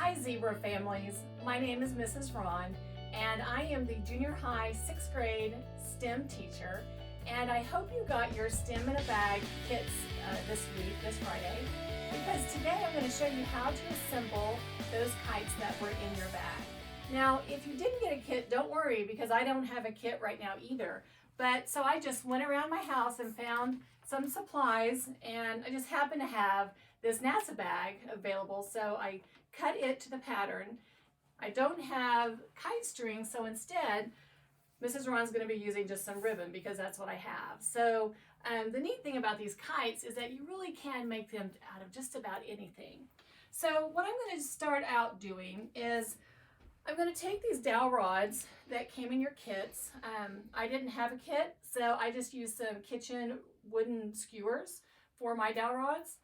Hi Zebra families, my name is Mrs. Rahn and I am the junior high 6th grade STEM teacher, and I hope you got your STEM in a Bag kits this Friday, because today I'm going to show you how to assemble those kites that were in your bag. Now if you didn't get a kit, don't worry, because I don't have a kit right now either, but so I just went around my house and found some supplies, and I just happened to have this NASA bag available, so I cut it to the pattern. I don't have kite string, so instead Mrs. Ron's going to be using just some ribbon because that's what I have. So the neat thing about these kites is that you really can make them out of just about anything. So what I'm going to start out doing is I'm going to take these dowel rods that came in your kits. I didn't have a kit, so I just used some kitchen wooden skewers for my dowel rods,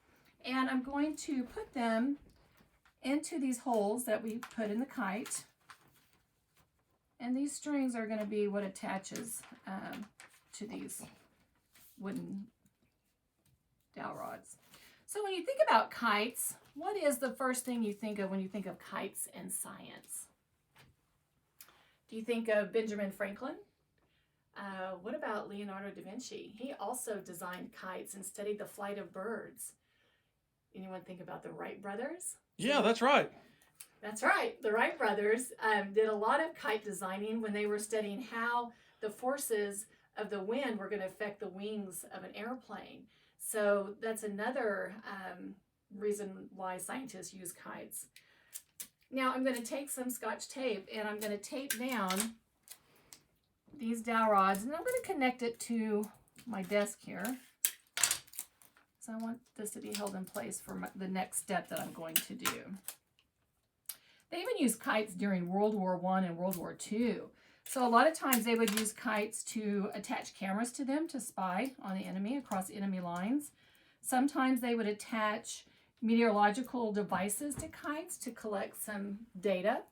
and I'm going to put them into these holes that we put in the kite, and these strings are going to be what attaches to these wooden dowel rods. So when you think about kites, what is the first thing you think of when you think of kites and science? Do you think of Benjamin Franklin? What about Leonardo da Vinci? He also designed kites and studied the flight of birds. Anyone think about the Wright brothers? Yeah, that's right. That's right. The Wright brothers did a lot of kite designing when they were studying how the forces of the wind were going to affect the wings of an airplane. So that's another reason why scientists use kites. Now I'm going to take some Scotch tape and I'm going to tape down these dowel rods, and I'm going to connect it to my desk here. So I want this to be held in place for the next step that I'm going to do. They even used kites during World War I and World War II. So a lot of times they would use kites to attach cameras to them to spy on the enemy across enemy lines. Sometimes they would attach meteorological devices to kites to collect some data.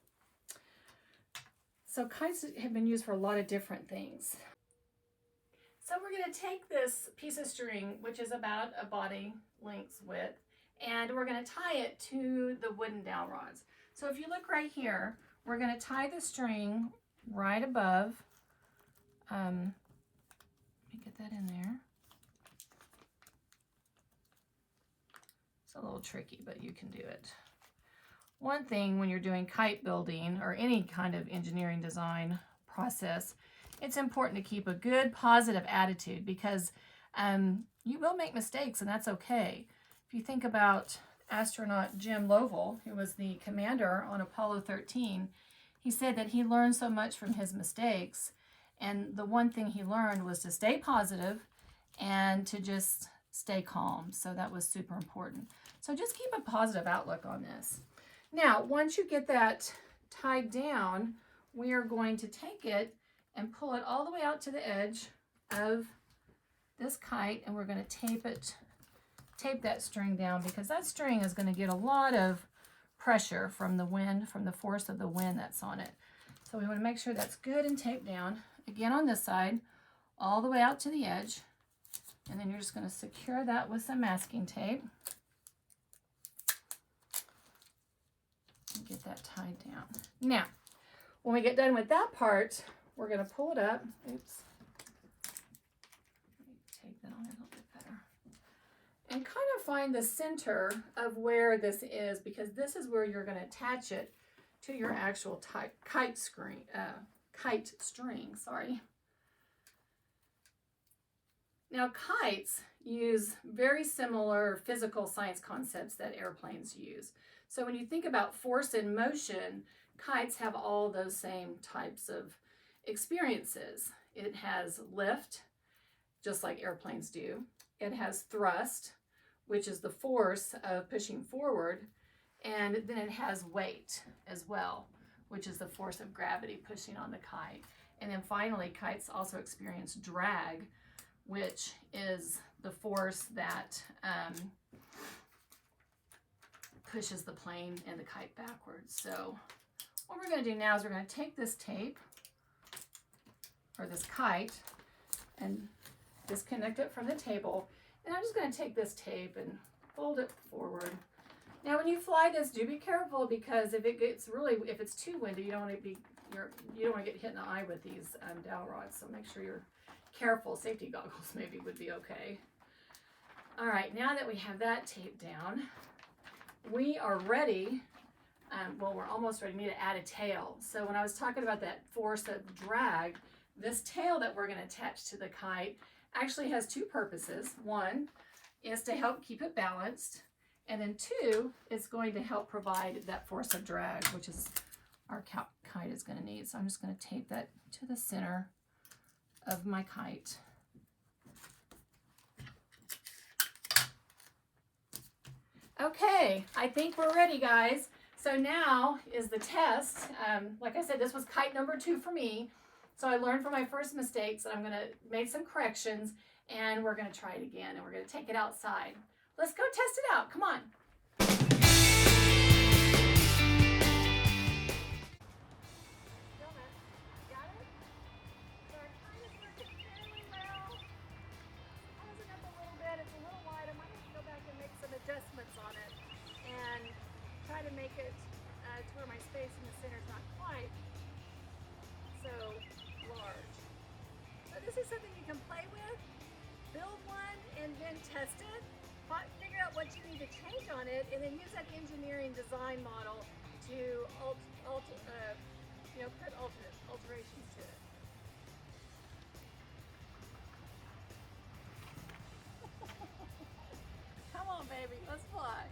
So kites have been used for a lot of different things. So we're going to take this piece of string, which is about a body length's width, and we're going to tie it to the wooden dowel rods. So if you look right here, we're going to tie the string right above. Let me get that in there. It's a little tricky, but you can do it. One thing when you're doing kite building or any kind of engineering design process, it's important to keep a good positive attitude, because you will make mistakes, and that's okay. If you think about astronaut Jim Lovell, who was the commander on Apollo 13, he said that he learned so much from his mistakes, and the one thing he learned was to stay positive and to just stay calm. So that was super important. So just keep a positive outlook on this. Now, once you get that tied down, we are going to take it and pull it all the way out to the edge of this kite, and we're going to tape that string down, because that string is going to get a lot of pressure from the wind, from the force of the wind that's on it. So we want to make sure that's good and taped down. Again on this side, all the way out to the edge, and then you're just going to secure that with some masking tape. And get that tied down. Now, when we get done with that part, we're going to pull it up. Oops. Let me take that on a little bit better. And kind of find the center of where this is, because this is where you're going to attach it to your actual kite string. Now, kites use very similar physical science concepts that airplanes use. So when you think about force and motion, kites have all those same types of experiences. It has lift, just like airplanes do. It has thrust, which is the force of pushing forward, and then it has weight as well, which is the force of gravity pushing on the kite. And then finally, kites also experience drag, which is the force that pushes the plane and the kite backwards. So what we're going to do now is we're going to take this tape, or this kite, and disconnect it from the table. And I'm just going to take this tape and fold it forward Now when you fly this, do be careful, because if it's too windy, you don't want to get hit in the eye with these dowel rods. So make sure you're careful. Safety goggles maybe would be okay. All right, now that we have that taped down, we are ready. Well, we're almost ready. We need to add a tail. So when I was talking about that force of drag, this tail that we're going to attach to the kite actually has two purposes. One is to help keep it balanced, and then two, it's going to help provide that force of drag, which is our kite is going to need. So I'm just going to tape that to the center of my kite. Okay, I think we're ready, guys. So now is the test. Like I said, this was kite number 2 for me. So I learned from my first mistakes, and I'm gonna make some corrections, and we're gonna try it again, and we're gonna take it outside. Let's go test it out, come on. Adjustments on it and try to make it to where my space in the center is not quite so large. So this is something you can play with, build one, and then test it, figure out what you need to change on it, and then use that engineering design model to put alterations to it. Come on, baby, let's fly.